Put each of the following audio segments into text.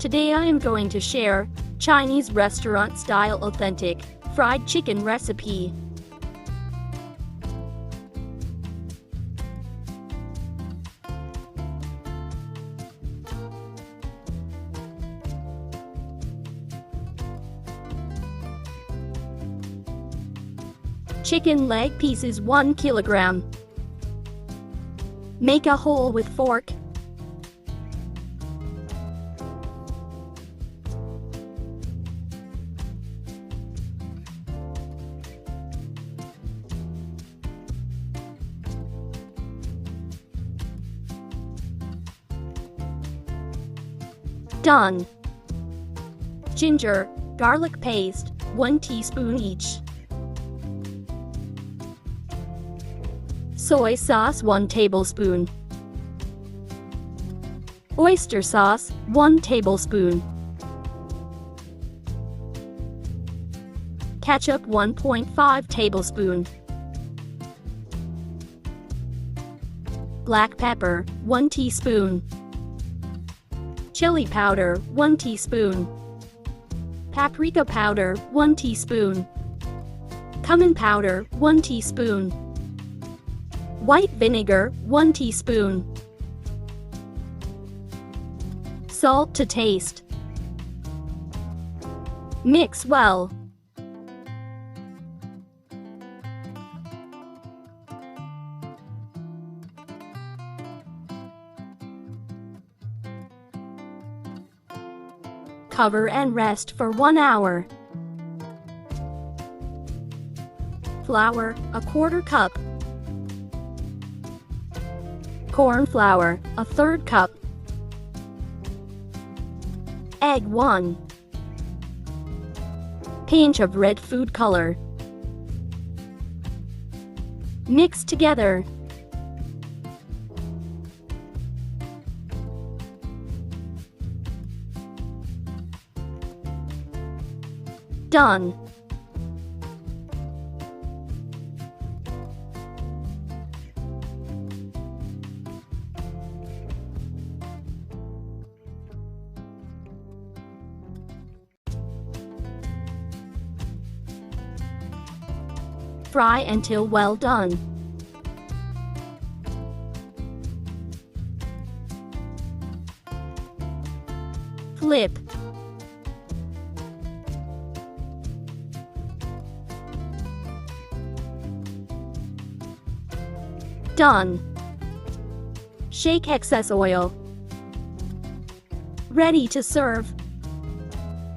Today I am going to share Chinese restaurant style authentic fried chicken recipe. Chicken leg pieces 1 kilogram. Make a hole with fork. Done. Ginger, garlic paste, 1 teaspoon each. Soy sauce 1 tablespoon. Oyster sauce 1 tablespoon. Ketchup 1.5 tablespoon. Black pepper 1 teaspoon. Chili powder 1 teaspoon. Paprika powder 1 teaspoon. Cumin powder 1 teaspoon. White vinegar 1 teaspoon. Salt to taste. Mix well. Cover and rest for 1 hour. Flour, 1/4 cup. Corn flour, 1/3 cup. Egg 1. Pinch of red food color. Mix together. Done. Fry until well done. Flip. Done. Shake excess oil. Ready to serve.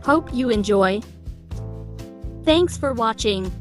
Hope you enjoy. Thanks for watching.